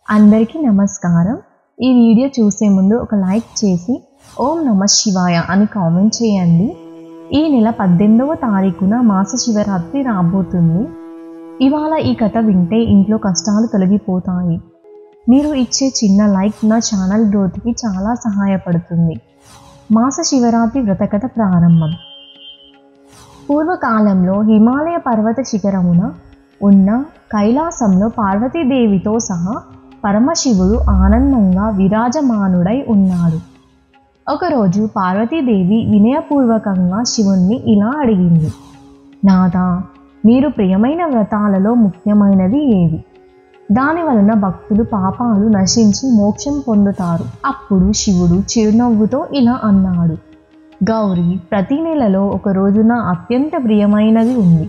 అందరికీ నమస్కారం. ఈ వీడియో చూసే ముందు ఒక లైక్ చేసి ఓం నమః శివాయ అని కామెంట్ చేయండి. ఈ నెల 18వ తారీఖున మాస శివరాత్రి రాబోతుంది. ఇవాళ ఈ కథ వింటే ఇంట్లో కష్టాలు తొలగిపోతాయి. మీరు ఇచ్చే చిన్న లైక్ నా ఛానల్ గ్రోత్కి చాలా సహాయపడుతుంది. మాస శివరాత్రి వ్రతకథ ప్రారంభం. పూర్వకాలంలో హిమాలయ పర్వత శిఖరమున ఉన్న కైలాసంలో పార్వతీదేవితో సహా పరమశివుడు ఆనందంగా విరాజమానుడై ఉన్నాడు. ఒకరోజు పార్వతీదేవి వినయపూర్వకంగా శివుణ్ణి ఇలా అడిగింది, నాథా, మీరు ప్రియమైన వ్రతాలలో ముఖ్యమైనది ఏది? దాని వలన భక్తులు పాపాలు నశించి మోక్షం పొందుతారు. అప్పుడు శివుడు చిరునవ్వుతో ఇలా అన్నాడు, గౌరీ, ప్రతి నెలలో ఒక రోజున అత్యంత ప్రియమైనది ఉంది.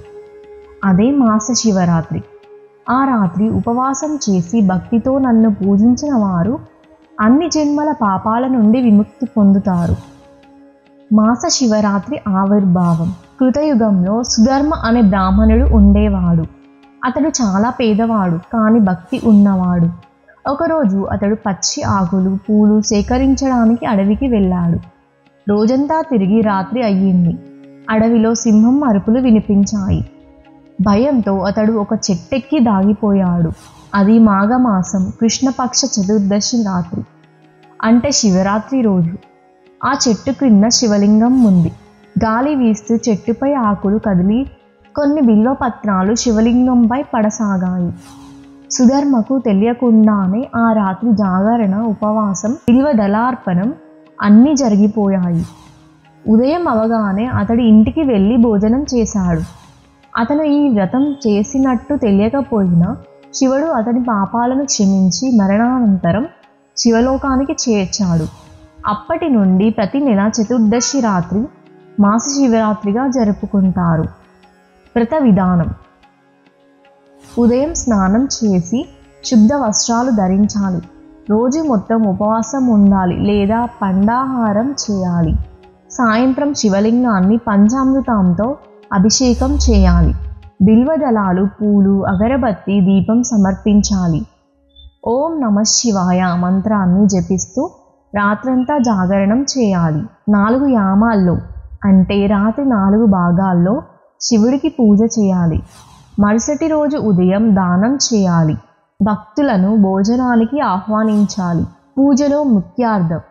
అదే మాస శివరాత్రి. ఆ రాత్రి ఉపవాసం చేసి భక్తితో నన్ను పూజించిన వారు అన్ని జన్మల పాపాల నుండి విముక్తి పొందుతారు. మాస శివరాత్రి ఆవిర్భావం. కృతయుగంలో సుధర్మ అనే బ్రాహ్మణుడు ఉండేవాడు. అతడు చాలా పేదవాడు, కానీ భక్తి ఉన్నవాడు. ఒకరోజు అతడు పచ్చి ఆకులు, పూలు సేకరించడానికి అడవికి వెళ్ళాడు. రోజంతా తిరిగి రాత్రి అయ్యింది. అడవిలో సింహం అరుపులు వినిపించాయి. భయంతో అతడు ఒక చెట్టెక్కి దాగిపోయాడు. అది మాఘమాసం కృష్ణపక్ష చతుర్దశి రాత్రి, అంటే శివరాత్రి రోజు. ఆ చెట్టు క్రింద శివలింగం ఉంది. గాలి వీస్తూ చెట్టుపై ఆకులు కదిలి కొన్ని బిల్వపత్రాలు శివలింగంపై పడసాగాయి. సుధర్మకు తెలియకుండానే ఆ రాత్రి జాగరణ, ఉపవాసం, బిల్వదళార్పణం అన్నీ జరిగిపోయాయి. ఉదయం అవగానే అతడి ఇంటికి వెళ్ళి భోజనం చేశాడు. అతను ఈ వ్రతం చేసినట్టు తెలియకపోయినా శివుడు అతని పాపాలను క్షమించి మరణానంతరం శివలోకానికి చేర్చాడు. అప్పటి నుండి ప్రతి నెల చతుర్దశి రాత్రి మాస శివరాత్రిగా జరుపుకుంటారు. వ్రత విధానం. ఉదయం స్నానం చేసి శుద్ధ వస్త్రాలు ధరించాలి. రోజు మొత్తం ఉపవాసం ఉండాలి లేదా పండాహారం చేయాలి. సాయంత్రం శివలింగాన్ని పంచామృతంతో అభిషేకం చేయాలి. బిల్వదళాలు, పూలు, అగరబత్తి, దీపం సమర్పించాలి. ఓం నమః శివాయ మంత్రాన్ని జపిస్తూ రాత్రంతా జాగరణం చేయాలి. 4 యామాల్లో, అంటే రాత్రి 4 భాగాల్లో శివుడికి పూజ చేయాలి. మరుసటి రోజు ఉదయం దానం చేయాలి. భక్తులను భోజనానికి ఆహ్వానించాలి. పూజలో ముఖ్యార్థం.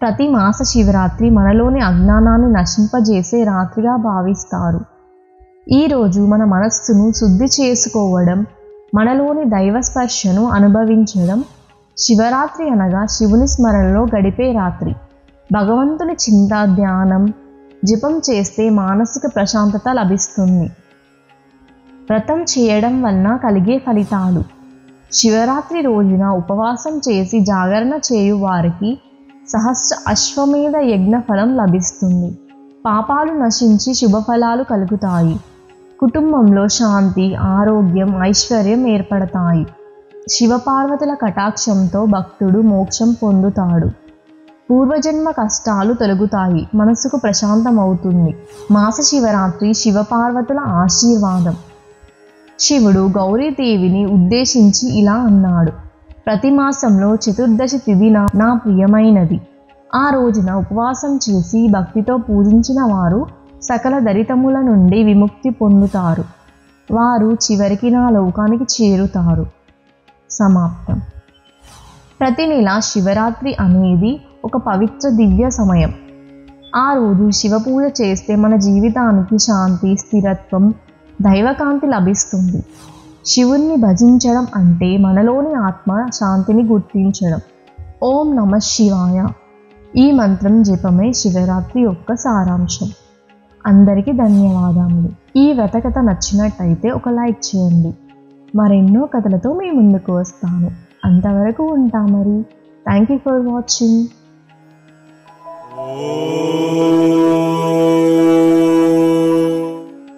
ప్రతి మాస శివరాత్రి మనలోని అజ్ఞానాన్ని నశింపజేసే రాత్రిగా భావిస్తారు. ఈరోజు మన మనస్సును శుద్ధి చేసుకోవడం, మనలోని దైవస్పర్శను అనుభవించడం. శివరాత్రి అనగా శివుని స్మరణలో గడిపే రాత్రి. భగవంతుని చింత, ధ్యానం, జపం చేస్తే మానసిక ప్రశాంతత లభిస్తుంది. వ్రతం చేయడం వలన కలిగే ఫలితాలు. శివరాత్రి రోజున ఉపవాసం చేసి జాగరణ చేయు వారికి సహస్ర అశ్వమేధ యజ్ఞ ఫలం లభిస్తుంది. పాపాలు నశించి శుభఫలాలు కలుగుతాయి. కుటుంబంలో శాంతి, ఆరోగ్యం, ఐశ్వర్యం ఏర్పడతాయి. శివపార్వతుల కటాక్షంతో భక్తుడు మోక్షం పొందుతాడు. పూర్వజన్మ కష్టాలు తొలగుతాయి. మనసుకు ప్రశాంతమవుతుంది. మాస శివరాత్రి శివపార్వతుల ఆశీర్వాదం. శివుడు గౌరీదేవిని ఉద్దేశించి ఇలా అన్నాడు, ప్రతి మాసంలో చతుర్దశి తిథి నా ప్రియమైనది. ఆ రోజున ఉపవాసం చేసి భక్తితో పూజించిన వారు సకల దరిద్రముల నుండి విముక్తి పొందుతారు. వారు చివరికి నా లోకానికి చేరుతారు. సమాప్తం. ప్రతి నెల శివరాత్రి అనేది ఒక పవిత్ర దివ్య సమయం. ఆ రోజు శివపూజ చేస్తే మన జీవితానికి శాంతి, స్థిరత్వం, దైవకాంతి లభిస్తుంది. శివుణ్ణి భజించడం అంటే మనలోని ఆత్మ శాంతిని గుర్తించడం. ఓం నమః శివాయ ఈ మంత్రం జపమే శివరాత్రి యొక్క సారాంశం. అందరికీ ధన్యవాదములు. ఈ వ్రతకథ నచ్చినట్టయితే ఒక లైక్ చేయండి. మరెన్నో కథలతో మీ ముందుకు వస్తాను. అంతవరకు ఉంటా మరి. Thank you for watching.